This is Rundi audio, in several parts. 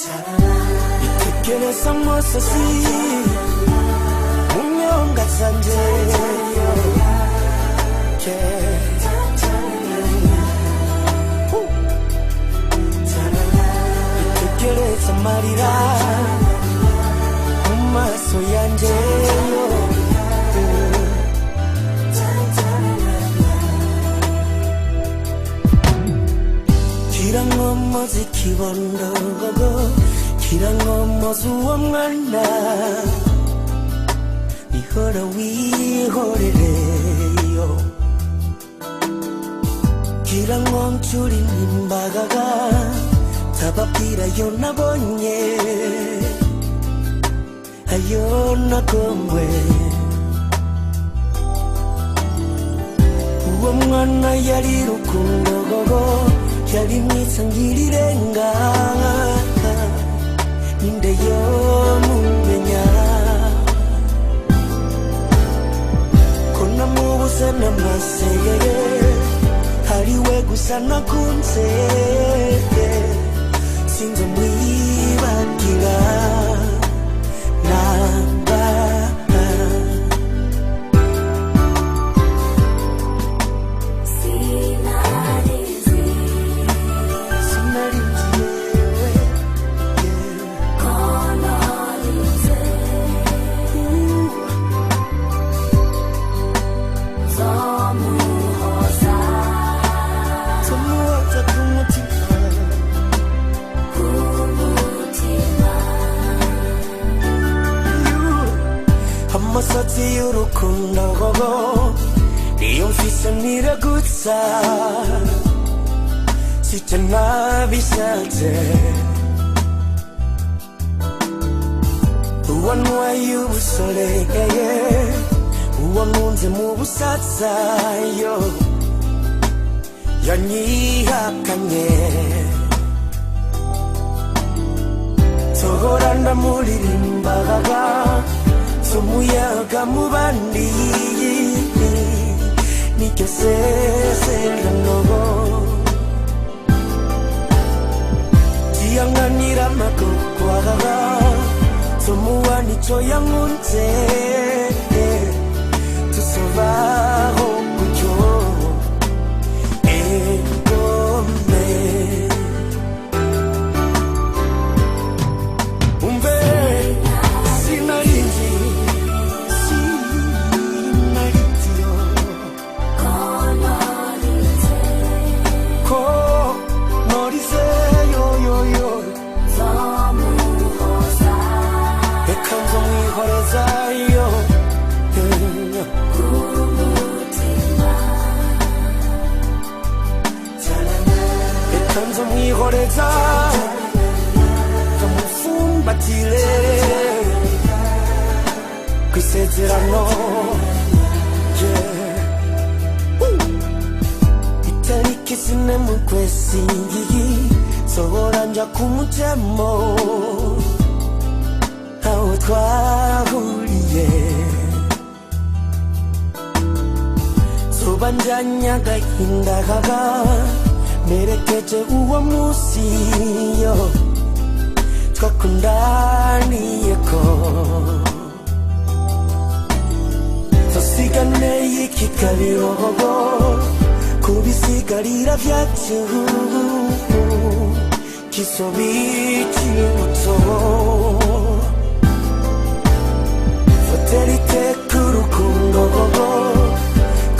이태결에서 모서시 운명 같산제요 이태결에서 말이라 엄마 소얀제요 길한 건 뭐지 기본도고 길한 건 뭐 수없나 이허라 위호래래요 길한 건 줄인 임바가가 다밥디라요 나보nye 아요 나komwe 우엄나 야리 루kundogogo yari mwisangirirenga nindeyo mumenya kona mubuze n'amaseye hariwe gusa nakunze sinzo mwibagira namba Masati urukundo gogo niyumvise niragutsa sitanabishatse uwantwaye ubusore uwankunze mu busatsa yo yanyihakanye sohora ndamuririmbaga umuyaga mu bandi nicyo sezerano tiyanganira amagogwa tumuwa nicyo yankunze tusobaho gutyo egome umve sinarinzi mwiholeza kamufumbatire kwisezerano itariki zine mu kwezi sohora nja kumutemo aho twahuriye soba njanye agahinda kaga merekeje uwo musi yo twakundaniyeko tosiganeye ikikabirogo kubisigarira vyacu kisobikibutso foteriteka urukundo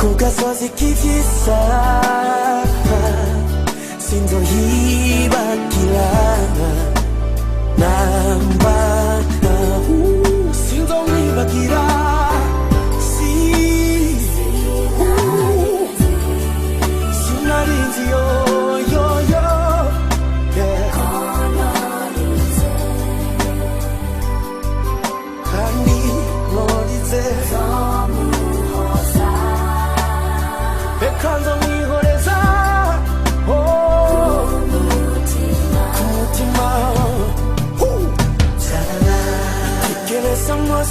kugasozi k'ivyisa sinzoyibagira namba sinzomwibagira sinarinzi yo kandi norize reka nzomwihoreza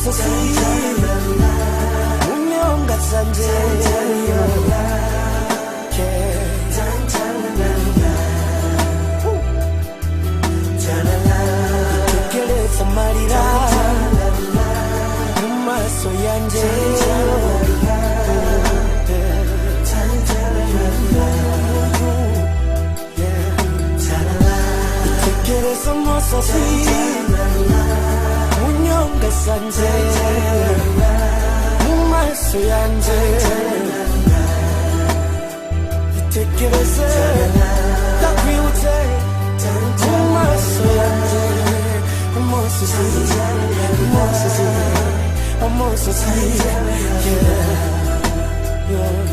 Sosi Unyonga sanje Janala umusozi unyonga sanje mu maso yanjye itekereze ndakwibutse mu maso yanjye umusozi umusozi umusozi yeah, yeah.